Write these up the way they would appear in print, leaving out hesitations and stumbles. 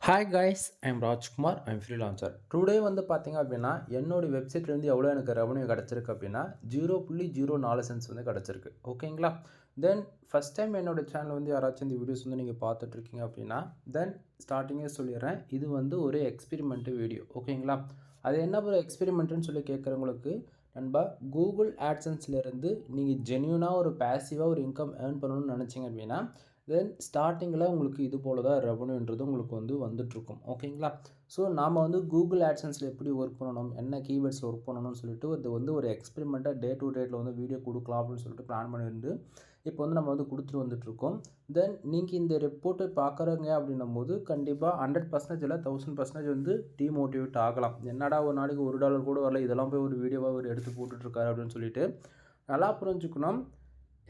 Hi guys I'm Rajkumar I'm freelancer today வந்து பார்த்தீங்க அப்படின்னா என்னோடய வெப்சைட்லேருந்து எவ்வளோ எனக்கு ரெவன்யூ கிடச்சிருக்கு அப்படின்னா 0.04 சென்ட்ஸ் வந்து கிடச்சிருக்கு ஓகேங்களா. தென் ஃபஸ்ட் டைம் என்னோடய சேனல் வந்து யாராச்சும் இந்த வீடியோஸ் வந்து நீங்கள் பார்த்துட்ருக்கீங்க அப்படின்னா தென் ஸ்டார்டிங்கே சொல்லிடுறேன், இது வந்து ஒரு எக்ஸ்பெரிமெண்ட்டு வீடியோ ஓகேங்களா. அது என்ன ஒரு எக்ஸ்பெரிமெண்ட்டுன்னு சொல்லி கேட்குறவங்களுக்கு நண்பா, கூகுள் ஆட்சன்ஸ்லேருந்து நீங்கள் ஜென்யூனாக ஒரு பேசிவாக ஒரு இன்கம் ஏர்ன் பண்ணணும்னு நினச்சிங்க அப்படின்னா தென் ஸ்டார்டிங்கில் உங்களுக்கு இது போல் தான் ரெவன்யூன்றது உங்களுக்கு வந்து வந்துட்டுருக்கும் ஓகேங்களா. ஸோ நாம் வந்து கூகுள் ஆட்சன்ஸில் எப்படி ஒர்க் பண்ணணும், என்ன கீவேர்ட்ஸில் ஒர்க் பண்ணணும்னு சொல்லிட்டு அது வந்து ஒரு எக்ஸ்பெரிமெண்ட்டாக டே டு டேட்டில் வந்து வீடியோ கொடுக்கலாம் அப்படின்னு சொல்லிட்டு பிளான் பண்ணியிருந்து இப்போ வந்து நம்ம வந்து கொடுத்துட்டு வந்துட்டுருக்கோம். தென் நீங்கள் இந்த ரிப்போர்ட்டை பார்க்குறீங்க அப்படின்னும் போது கண்டிப்பாக 100% இல்லை 1000% வந்து டிமோட்டிவேட் ஆகலாம். என்னடா ஒரு நாளைக்கு $1 கூட வரல, இதெல்லாம் போய் ஒரு வீடியோவாக ஒரு எடுத்து போட்டுட்ருக்காரு அப்படின்னு சொல்லிட்டு நல்லா புரிஞ்சுக்கணும்.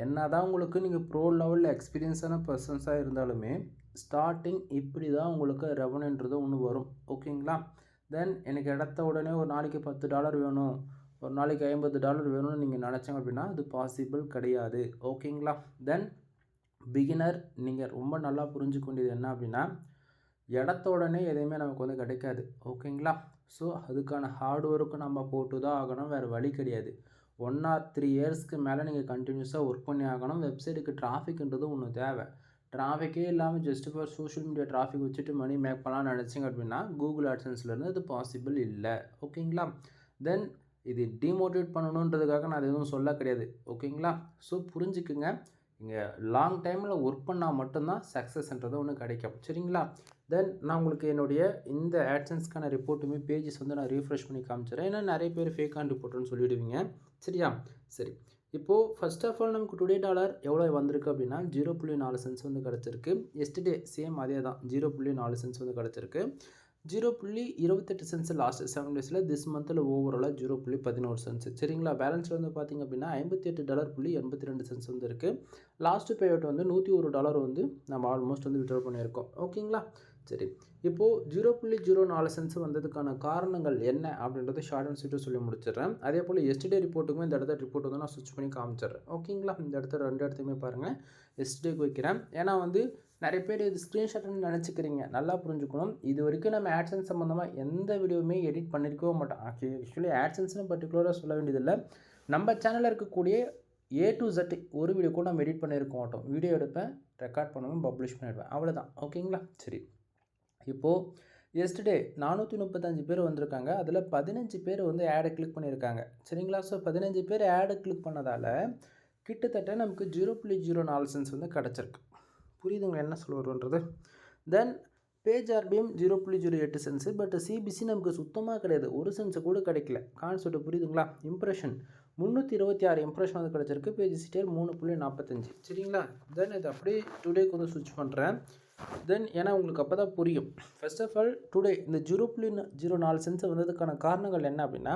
என்ன தான் உங்களுக்கு நீங்கள் ப்ரோ லெவலில் எக்ஸ்பீரியன்ஸான பர்சன்ஸாக இருந்தாலுமே ஸ்டார்டிங் இப்படி தான் உங்களுக்கு ரெவன்யூன்றது ஒன்று வரும் ஓகேங்களா. தென் எனக்கு எடுத்த உடனே ஒரு நாளைக்கு $10 வேணும், ஒரு நாளைக்கு $50 வேணும்னு நீங்கள் நினச்சிங்க அப்படின்னா அது பாசிபிள் கிடையாது ஓகேங்களா. தென் பிகினர் நீங்கள் ரொம்ப நல்லா புரிஞ்சுக்க வேண்டியது என்ன அப்படின்னா இடத்த உடனே எதையுமே நமக்கு வந்து கிடைக்காது ஓகேங்களா. ஸோ அதுக்கான ஹார்ட் ஒர்க்கு நம்ம போட்டு தான் ஆகணும், வேறு வழி கிடையாது. 1 or 3 இயர்ஸ்க்கு மேலே நீங்கள் கண்டினியூஸாக ஒர்க் பண்ணி ஆகணும். வெப்சைட்டுக்கு டிராஃபிக்ன்றது ஒன்று தேவை. டிராஃபிக்கே இல்லாமல் just for social media traffic வச்சுட்டு மணி மேக் பண்ணலாம்னு நினச்சிங்க அப்படின்னா கூகுள் ஆட்சன்ஸ்லேருந்து அது பாசிபிள் இல்லை ஓகேங்களா. தென் இது டிமோட்டிவேட் பண்ணணுன்றதுக்காக நான் அது எதுவும் சொல்ல கிடையாது ஓகேங்களா. ஸோ புரிஞ்சுக்குங்க, இங்கே லாங் டைமில் ஒர்க் பண்ணால் மட்டும்தான் சக்ஸஸ்ன்றது ஒன்று கிடைக்கும் சரிங்களா. தென் நான் உங்களுக்கு என்னுடைய இந்த ஆட்சன்ஸ்க்கான ரிப்போர்ட்டுமே பேஜஸ் வந்து நான் ரீஃப்ரெஷ் பண்ணி காமிச்சிடுறேன். ஏன்னா நிறைய பேர் ஃபேக்கான ரிப்போர்ட்டுன்னு சொல்லிவிடுவீங்க சரியா. சரி, இப்போது ஃபர்ஸ்ட் ஆஃப் ஆல் நமக்கு டுடே டாலர் எவ்வளோ வந்திருக்கு அப்படின்னா 0.4 சென்ட்ஸ் வந்து கிடச்சிருக்கு. எஸ்டர்டே சேம் அதே தான் 0.4 சென்ட்ஸ் வந்து கிடச்சிருக்கு. 0.28 சென்ட்ஸ் லாஸ்ட் 7 டேஸில், திஸ் மந்தில் ஓவராலாக 0.11 சென்ட்ஸ் சரிங்களா. பேலன்ஸில் வந்து பார்த்திங்க அப்படின்னா $58.82 வந்து இருக்குது. லாஸ்ட்டு பேஅவுட் வந்து $101 வந்து நம்ம ஆல்மோஸ்ட் வந்து விட்ரா பண்ணியிருக்கோம் ஓகேங்களா. சரி, இப்போது 0.04 சென்ட்ஸ் வந்ததுக்கான காரணங்கள் என்ன அப்படின்றத ஷார்ட் அண்ட் ஸ்வீட்டாக சொல்லி முடிச்சிடுறேன். அதே போல் எஸ்டர்டே ரிப்போர்ட்டுக்குமே இந்த இடத்த ரிப்போர்ட் வந்து நான் ஸ்விட்ச் பண்ணி காமிச்சிடுறேன் ஓகேங்களா. இந்த இடத்த 2 இடத்தையுமே பாருங்கள், எஸ்டர்டேக்கு வைக்கிறேன். ஏன்னா வந்து நிறைய பேர் இது ஸ்க்ரீன்ஷாட்னு நினச்சிக்கிறீங்க, நல்லா புரிஞ்சுக்கணும். இது வரைக்கும் நம்ம ஆட்சன்ஸ் சம்மந்தமாக எந்த வீடியோவுமே எடிட் பண்ணியிருக்கவே மாட்டோம். ஆக்சுவலி ஆட்சன்ஸ்னு பர்டிகுலராக சொல்ல வேண்டியதில்லை, நம்ம சேனலில் இருக்கக்கூடிய A to Z ஒரு வீடியோ கூட நம்ம எடிட் பண்ணியிருக்க மாட்டோம். வீடியோ எடுப்பேன், ரெக்கார்ட் பண்ணுவேன், பப்ளிஷ் பண்ணிடுவேன், அவ்வளோதான் ஓகேங்களா. சரி, இப்போது எஸ்டர்டே 435 பேர் வந்திருக்காங்க. அதில் 15 பேர் வந்து ஆடை கிளிக் பண்ணியிருக்காங்க சரிங்களா. ஸோ 15 பேர் ஆடை கிளிக் பண்ணதால் கிட்டத்தட்ட நமக்கு 0.04 சென்ட்ஸ் வந்து கிடச்சிருக்கு. புரியுதுங்களா என்ன சொல்ல வருன்றது. Then page RPM 0.08 cents, but CPC நமக்கு சுத்தமாக கிடையாது, ஒரு சென்ட்ஸு கூட கிடைக்கல. கான்செப்ட் புரியுதுங்களா. இம்ப்ரெஷன் 326 இம்ப்ரெஷன் வந்து கிடச்சிருக்கு. பேஜ் சிடிஆர் 3.45 சரிங்களா. தென் இது அப்படியே டுடேக்கு வந்து ஸ்விட்ச் பண்ணுறேன். தென் ஏன்னா உங்களுக்கு அப்போ தான் புரியும். ஃபர்ஸ்ட் ஆஃப் ஆல் டுடே இந்த 0.04 சென்ட்ஸ் வந்ததுக்கான காரணங்கள் என்ன அப்படின்னா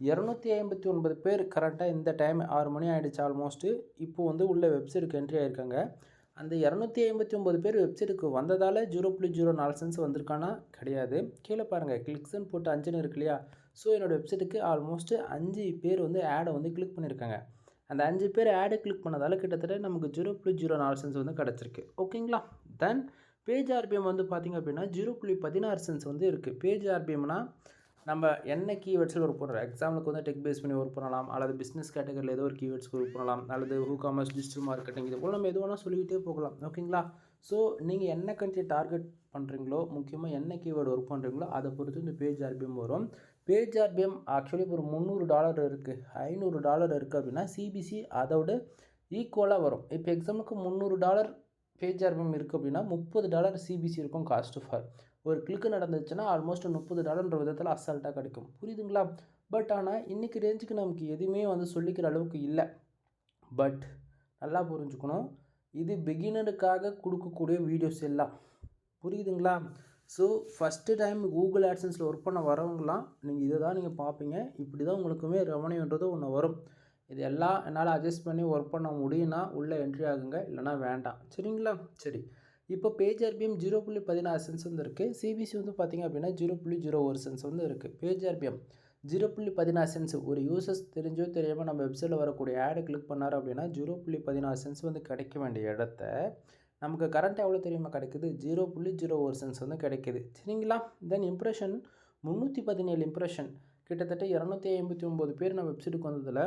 259 பேர் கரெக்டாக இந்த டைம் 6 மணி ஆகிடுச்சு ஆல்மோஸ்ட்டு. இப்போது வந்து உள்ள வெப்சைட்டுக்கு என்ட்ரி ஆகிருக்காங்க. அந்த 259 பேர் வெப்சைட்டுக்கு வந்ததால் 0.04 சென்ட்ஸ் வந்திருக்கானா கிடையாது. கீழே பாருங்கள், கிளிக்ஸ்ன்னு போட்டு 5ன்னு இருக்கு இல்லையா. ஸோ என்னோடய வெப்சைட்டுக்கு ஆல்மோஸ்ட்டு 5 பேர் வந்து ஆடை வந்து கிளிக் பண்ணியிருக்காங்க. அந்த 5 பேர் ஆடை கிளிக் பண்ணதால் கிட்டத்தட்ட நமக்கு 0.04 சென்ட்ஸ் வந்து கிடச்சிருக்கு ஓகேங்களா. தென் பேஜ் ஆர்பிஎம் வந்து பார்த்திங்க அப்படின்னா 0.16 சென்ட்ஸ் வந்து இருக்குது. பேஜ் ஆர்பிஎம்னா நம்ம என்ன கீவேர்ட்ஸில் ஒர்க் பண்ணுறோம், எக்ஸாம்பிளுக்கு வந்து டெக் பேஸ் பண்ணி ஒர்க் பண்ணலாம், அல்லது பிஸ்னஸ் கேட்டகரியில் ஏதோ ஒரு கீவேர்ட்ஸ்க்கு ஒர்க் பண்ணலாம், அல்லது காமர்ஸ், டிஜிட்டல் மார்க்கெட்டிங், இது போல் நம்ம எது வேணால் சொல்லிக்கிட்டே போகலாம் ஓகேங்களா. ஸோ நீங்கள் என்ன கண்ட்ரி டார்கெட் பண்ணுறீங்களோ, முக்கியமாக என்ன கீவேர்டு ஒர்க் பண்ணுறீங்களோ அதை பொறுத்து இந்த பேஜ் ஆர்பிஎம் வரும். பேஜ் ஆர்பிஎம் ஆக்சுவலி ஒரு $300 இருக்குது, $500 இருக்குது அப்படின்னா சிபிசி அதோட ஈக்குவலாக வரும். இப்போ எக்ஸாம்பிளுக்கு $300 பேஜ் ஆர்பிஎம் இருக்குது அப்படின்னா $30 சிபிசி இருக்கும் காஸ்ட் ஃபார். ஒரு கிளிக்கு நடந்துச்சுன்னா ஆல்மோஸ்ட் $30 விதத்தில் அசால்ட்டாக கிடைக்கும். புரியுதுங்களா. பட் ஆனால் இன்றைக்கி ரேஞ்சுக்கு நமக்கு எதுவுமே வந்து சொல்லிக்கிற அளவுக்கு இல்லை. பட் நல்லா புரிஞ்சுக்கணும், இது பிகினருக்காக கொடுக்கக்கூடிய வீடியோஸ் எல்லாம், புரியுதுங்களா. ஸோ ஃபஸ்ட்டு டைம் கூகுள் ஆட்சன்ஸில் ஒர்க் பண்ண வரவங்களாம் நீங்கள் இதை தான் நீங்கள் பார்ப்பீங்க. இப்படி தான் உங்களுக்குமே ரெவன்யூன்றது ஒன்று வரும். இது எல்லாம் என்னால் அட்ஜஸ்ட் பண்ணி ஒர்க் பண்ண முடியும்னா உள்ளே என்ட்ரி ஆகுங்க, இல்லைனா வேண்டாம் சரிங்களா. சரி, இப்போ பேஜ் ஆர்பிஎம் 0.16 சென்ட்ஸ் வந்து இருக்குது. சிபிசி வந்து பார்த்திங்க அப்படின்னா 0.01 சென்ட்ஸ் வந்து இருக்குது. பேஜ் ஆர்பிஎம் 0.16 சென்ட்ஸ் ஒரு யூசர்ஸ் தெரிஞ்சோ தெரியாமல் நம்ம வெப்சைட்டில் வரக்கூடிய ஆடை கிளிக் பண்ணார் அப்படின்னா 0.16 சென்ட்ஸ் வந்து கிடைக்க வேண்டிய இடத்த நமக்கு கரண்ட் எவ்வளோ தெரியுமா கிடைக்குது? 0.01 சென்ட்ஸ் வந்து கிடைக்குது. சரிங்களா? தென் இம்ப்ரெஷன் 317 இம்ப்ரெஷன். கிட்டத்தட்ட 259 பேர் நம்ம வெப்சைட்டுக்கு வந்ததில்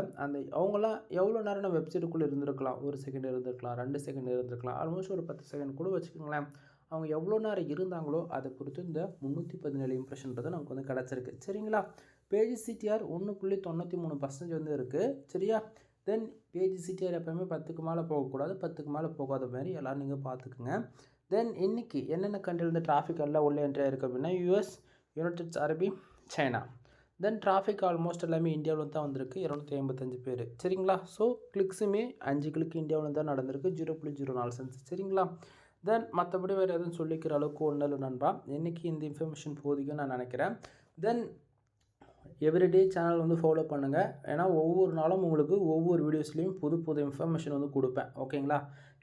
அவங்களாம் எவ்வளோ நேரம் நம்ம வெப்சைட்டுக்குள்ளே இருந்திருக்கலாம்? 1 செகண்ட் இருந்திருக்கலாம், 2 செகண்ட் இருந்திருக்கலாம், ஆல்மோஸ்ட் ஒரு 10 செகண்ட் கூட வச்சுக்கோங்களேன். அவங்க எவ்வளோ நேரம் இருந்தாங்களோ அதை பொறுத்து இந்த 317 இம்ப்ரெஷன்றது நமக்கு வந்து கிடச்சிருக்கு. சரிங்களா? பேஜ் சிடிஆர் 1.93% வந்து இருக்குது. சரியா? தென் பேஜ் சிடிஆர் எப்போயுமே 10க்கு மேலே போகக்கூடாது, 10க்கு மேலே போகாத மாதிரி எல்லோரும் நீங்கள் பார்த்துக்குங்க. தென் இன்றைக்கி என்னென்ன கண்ட்ரிலேருந்து டிராஃபிக் எல்லாம் உள்ளே என்ட்ரி ஆயிருக்கு அப்படின்னா யூஎஸ், யுனைடெட் அரபி, சைனா. தென் டிராஃபிக் ஆல்மோஸ்ட் எல்லாமே இந்தியாவில் தான் வந்திருக்கு, 255 பேர். சரிங்களா? ஸோ கிளிக்ஸுமே 5 கிளிக் இந்தியாவில் தான் நடந்திருக்கு, 0.04 சென்ட்ஸ். சரிங்களா? தென் மற்றபடி வேறு எதுவும் சொல்லிக்கிற அளவுக்கு ஒன்றும் இல்லை நண்பா. இன்றைக்கி இந்த இன்ஃபர்மேஷன் போதிக்கும் நான் நினைக்கிறேன். தென் எவ்ரிடே சேனல் வந்து ஃபாலோ பண்ணுங்கள். ஏன்னா ஒவ்வொரு நாளும் உங்களுக்கு ஒவ்வொரு வீடியோஸ்லேயும் புது புது இன்ஃபர்மேஷன் வந்து கொடுப்பேன். ஓகேங்களா?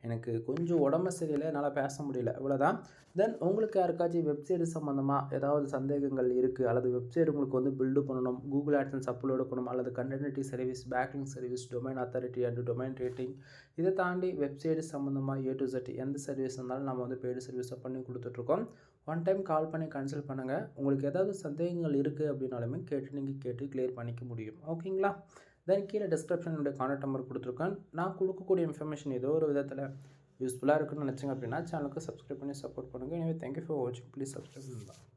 எனக்கு கொஞ்சம் உடம்பு சரியில்லை, என்னால் பேச முடியல, இவ்வளோதான். தென் உங்களுக்கு யாருக்காச்சும் வெப்சைட் சம்மந்தமாக ஏதாவது சந்தேகங்கள் இருக்குது, அல்லது வெப்சைட் உங்களுக்கு வந்து பில்டு பண்ணணும், கூகுள் ஆட்சன்ஸ் அப்லோட் பண்ணணும், அல்லது கண்டென்டிட்டி service, backlink service, domain authority and domain rating, இதை தாண்டி வெப்சைட் சம்மந்தமாக A to Z எந்த சர்வீஸ் இருந்தாலும் நம்ம வந்து பெய்டு சர்வீஸை பண்ணி கொடுத்துட்ருக்கோம். ஒன் டைம் கால் பண்ணி கன்சல்ட் பண்ணுங்கள். உங்களுக்கு ஏதாவது சந்தேகங்கள் இருக்குது அப்படின்னாலுமே கேட்டு கிளியர் பண்ணிக்க முடியும். ஓகேங்களா? தென் கீழே டிஸ்கிரிப்ஷன் என்னுடைய கான்டாக்ட் நம்பர் கொடுத்துருக்கேன். நான் கொடுக்கக்கூடிய இன்ஃபர்மேஷன் ஏதோ ஒரு விதத்தில் யூஸ்ஃபுல்லாக இருக்குன்னு நினச்சிங்க அப்படின்னா சேனலுக்கு சப்ஸ்கிரைப் பண்ணி சப்போர்ட் பண்ணுங்கள். எனவே தேங்க்யூ ஃபார் வாட்சிங். ப்ளீஸ் சப்ஸ்கிரைப் பண்ணுங்கள்.